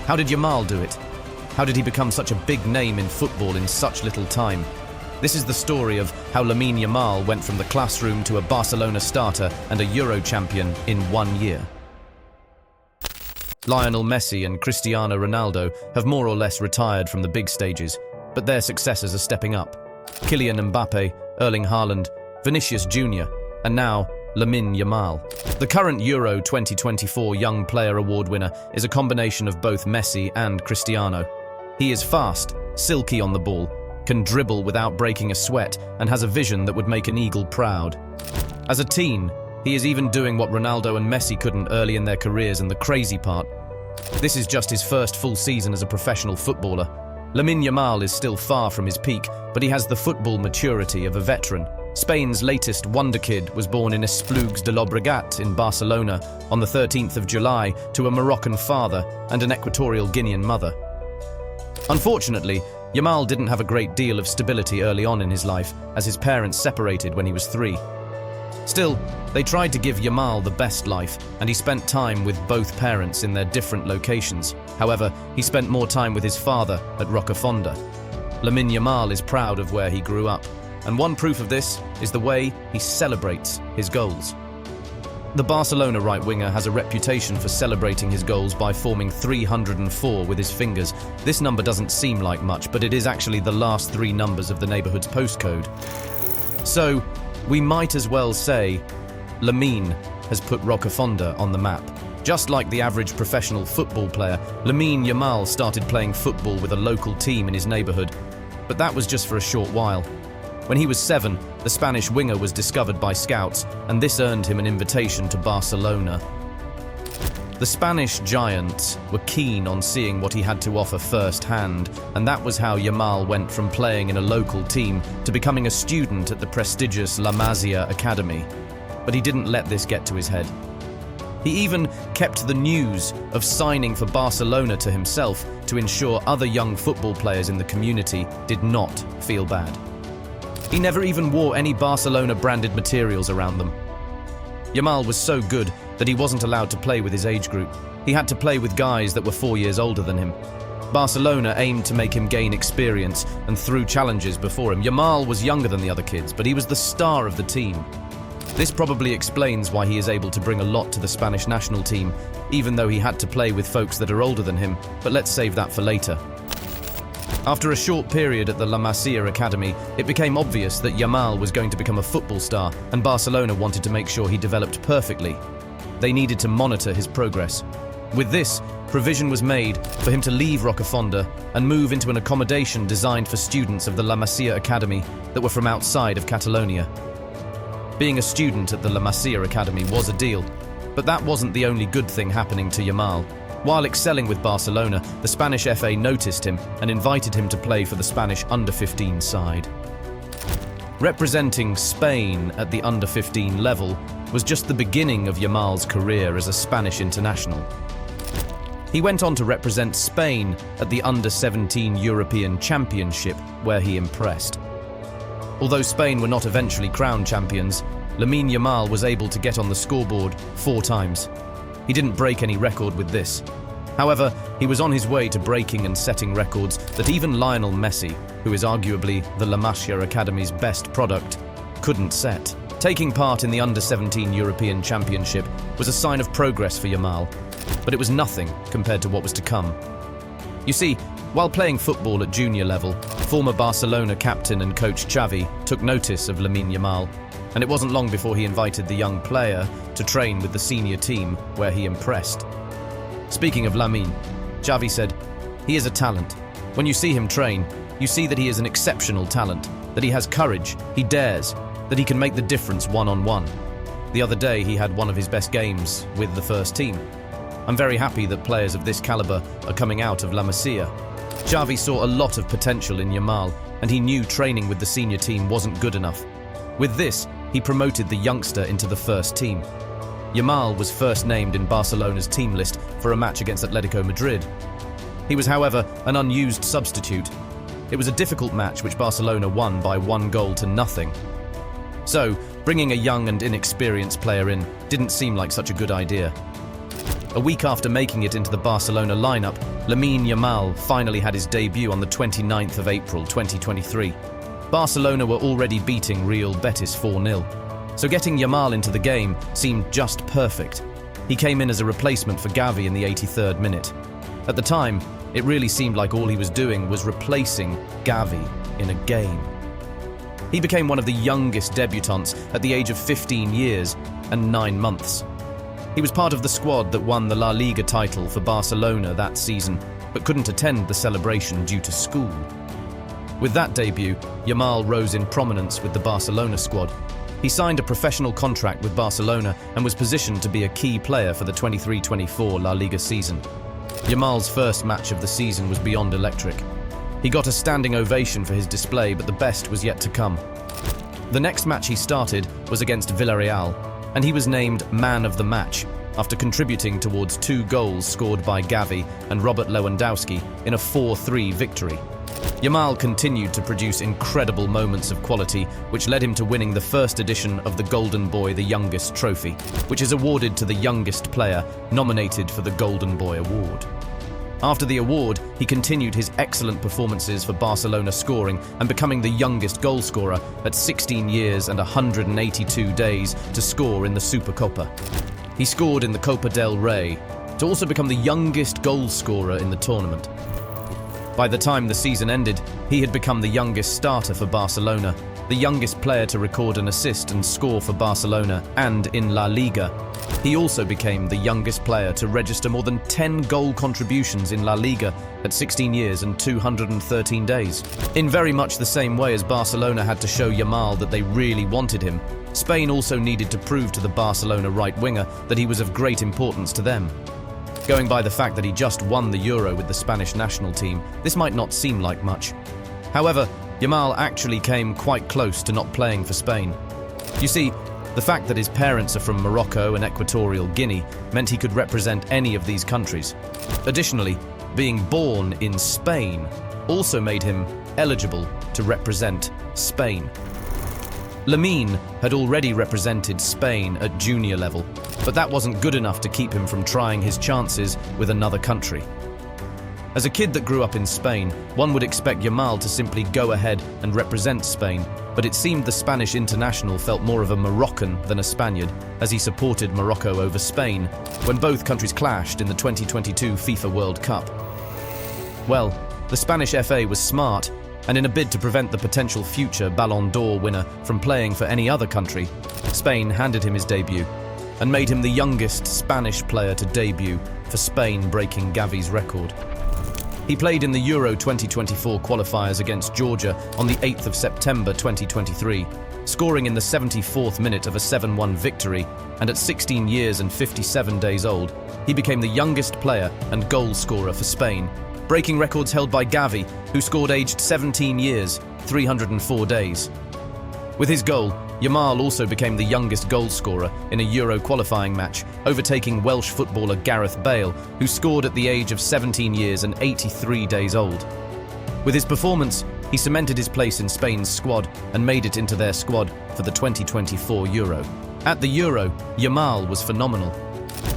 How did Yamal do it? How did he become such a big name in football in such little time? This is the story of how Lamine Yamal went from the classroom to a Barcelona starter and a Euro champion in 1 year. Lionel Messi and Cristiano Ronaldo have more or less retired from the big stages, but their successors are stepping up. Kylian Mbappe, Erling Haaland, Vinicius Jr., and now Lamine Yamal. The current Euro 2024 Young Player Award winner is a combination of both Messi and Cristiano. He is fast, silky on the ball, can dribble without breaking a sweat, and has a vision that would make an eagle proud. As a teen, he is even doing what Ronaldo and Messi couldn't early in their careers, and the crazy part, this is just his first full season as a professional footballer. Lamine Yamal is still far from his peak, but he has the football maturity of a veteran. Spain's latest Wonderkid was born in Esplugues de Llobregat in Barcelona on the 13th of July to a Moroccan father and an Equatorial Guinean mother. Unfortunately, Yamal didn't have a great deal of stability early on in his life, as his parents separated when he was 3. Still, they tried to give Yamal the best life, and he spent time with both parents in their different locations. However, he spent more time with his father at Rocafonda. Lamine Yamal is proud of where he grew up, and one proof of this is the way he celebrates his goals. The Barcelona right-winger has a reputation for celebrating his goals by forming 304 with his fingers. This number doesn't seem like much, but it is actually the last 3 numbers of the neighborhood's postcode. So, we might as well say Lamine has put Rocafonda on the map. Just like the average professional football player, Lamine Yamal started playing football with a local team in his neighborhood, but that was just for a short while. When he was 7, the Spanish winger was discovered by scouts, and this earned him an invitation to Barcelona. The Spanish giants were keen on seeing what he had to offer firsthand, and that was how Yamal went from playing in a local team to becoming a student at the prestigious La Masia Academy. But he didn't let this get to his head. He even kept the news of signing for Barcelona to himself to ensure other young football players in the community did not feel bad. He never even wore any Barcelona-branded materials around them. Yamal was so good that he wasn't allowed to play with his age group. He had to play with guys that were 4 years older than him. Barcelona aimed to make him gain experience and threw challenges before him. Yamal was younger than the other kids, but he was the star of the team. This probably explains why he is able to bring a lot to the Spanish national team, even though he had to play with folks that are older than him, but let's save that for later. After a short period at the La Masia Academy, it became obvious that Yamal was going to become a football star, and Barcelona wanted to make sure he developed perfectly. They needed to monitor his progress. With this, provision was made for him to leave Rocafonda and move into an accommodation designed for students of the La Masia Academy that were from outside of Catalonia. Being a student at the La Masia Academy was a deal, but that wasn't the only good thing happening to Yamal. While excelling with Barcelona, the Spanish FA noticed him and invited him to play for the Spanish under-15 side. Representing Spain at the under-15 level was just the beginning of Yamal's career as a Spanish international. He went on to represent Spain at the under-17 European Championship, where he impressed. Although Spain were not eventually crowned champions, Lamine Yamal was able to get on the scoreboard 4 times. He didn't break any record with this. However, he was on his way to breaking and setting records that even Lionel Messi, who is arguably the La Masia Academy's best product, couldn't set. Taking part in the Under-17 European Championship was a sign of progress for Yamal, but it was nothing compared to what was to come. You see, while playing football at junior level, former Barcelona captain and coach Xavi took notice of Lamine Yamal, and it wasn't long before he invited the young player to train with the senior team, where he impressed. Speaking of Lamine, Xavi said, "He is a talent. When you see him train, you see that he is an exceptional talent, that he has courage, he dares, that he can make the difference one-on-one. The other day he had one of his best games with the first team. I'm very happy that players of this caliber are coming out of La Masia." Xavi saw a lot of potential in Yamal, and he knew training with the senior team wasn't good enough. With this, he promoted the youngster into the first team. Yamal was first named in Barcelona's team list for a match against Atletico Madrid. He was, however, an unused substitute. It was a difficult match which Barcelona won by 1-0-0. So, bringing a young and inexperienced player in didn't seem like such a good idea. A week after making it into the Barcelona lineup, Lamine Yamal finally had his debut on the 29th of April 2023. Barcelona were already beating Real Betis 4-0, so getting Yamal into the game seemed just perfect. He came in as a replacement for Gavi in the 83rd minute. At the time, it really seemed like all he was doing was replacing Gavi in a game. He became one of the youngest debutants at the age of 15 years and 9 months. He was part of the squad that won the La Liga title for Barcelona that season, but couldn't attend the celebration due to school. With that debut, Yamal rose in prominence with the Barcelona squad. He signed a professional contract with Barcelona and was positioned to be a key player for the 23-24 La Liga season. Yamal's first match of the season was beyond electric. He got a standing ovation for his display, but the best was yet to come. The next match he started was against Villarreal, and he was named Man of the Match after contributing towards 2 goals scored by Gavi and Robert Lewandowski in a 4-3 victory. Yamal continued to produce incredible moments of quality, which led him to winning the first edition of the Golden Boy the Youngest trophy, which is awarded to the youngest player nominated for the Golden Boy Award. After the award, he continued his excellent performances for Barcelona, scoring and becoming the youngest goalscorer at 16 years and 182 days to score in the Supercopa. He scored in the Copa del Rey to also become the youngest goalscorer in the tournament. By the time the season ended, he had become the youngest starter for Barcelona, the youngest player to record an assist and score for Barcelona and in La Liga. He also became the youngest player to register more than 10 goal contributions in La Liga at 16 years and 213 days. In very much the same way as Barcelona had to show Yamal that they really wanted him, Spain also needed to prove to the Barcelona right winger that he was of great importance to them. Going by the fact that he just won the Euro with the Spanish national team, this might not seem like much. However, Yamal actually came quite close to not playing for Spain. You see, the fact that his parents are from Morocco and Equatorial Guinea meant he could represent any of these countries. Additionally, being born in Spain also made him eligible to represent Spain. Lamine had already represented Spain at junior level, but that wasn't good enough to keep him from trying his chances with another country. As a kid that grew up in Spain, one would expect Yamal to simply go ahead and represent Spain, but it seemed the Spanish international felt more of a Moroccan than a Spaniard, as he supported Morocco over Spain when both countries clashed in the 2022 FIFA World Cup. Well, the Spanish FA was smart, and in a bid to prevent the potential future Ballon d'Or winner from playing for any other country, Spain handed him his debut and made him the youngest Spanish player to debut for Spain, breaking Gavi's record. He played in the Euro 2024 qualifiers against Georgia on the 8th of September 2023, scoring in the 74th minute of a 7-1 victory, and at 16 years and 57 days old, he became the youngest player and goal scorer for Spain, breaking records held by Gavi, who scored aged 17 years, 304 days. With his goal, Yamal also became the youngest goal scorer in a Euro qualifying match, overtaking Welsh footballer Gareth Bale, who scored at the age of 17 years and 83 days old. With his performance, he cemented his place in Spain's squad and made it into their squad for the 2024 Euro. At the Euro, Yamal was phenomenal.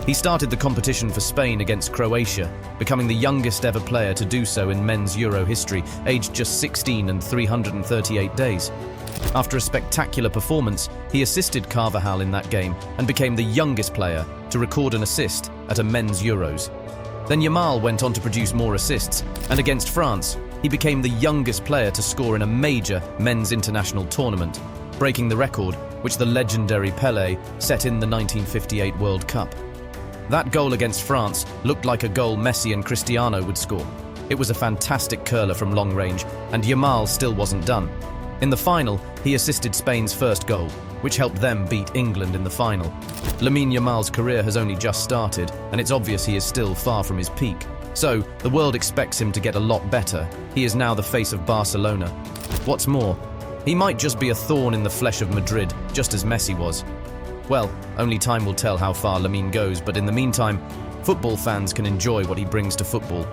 He started the competition for Spain against Croatia, becoming the youngest ever player to do so in men's Euro history, aged just 16 and 338 days. After a spectacular performance, he assisted Carvajal in that game and became the youngest player to record an assist at a men's Euros. Then Yamal went on to produce more assists, and against France, he became the youngest player to score in a major men's international tournament, breaking the record which the legendary Pelé set in the 1958 World Cup. That goal against France looked like a goal Messi and Cristiano would score. It was a fantastic curler from long range, and Yamal still wasn't done. In the final, he assisted Spain's first goal, which helped them beat England in the final. Lamine Yamal's career has only just started, and it's obvious he is still far from his peak. So, the world expects him to get a lot better. He is now the face of Barcelona. What's more, he might just be a thorn in the flesh of Madrid, just as Messi was. Well, only time will tell how far Lamine goes, but in the meantime, football fans can enjoy what he brings to football.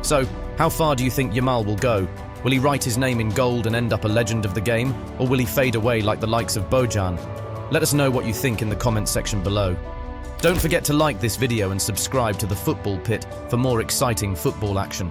So, how far do you think Yamal will go? Will he write his name in gold and end up a legend of the game, or will he fade away like the likes of Bojan? Let us know what you think in the comments section below. Don't forget to like this video and subscribe to the Football Pit for more exciting football action.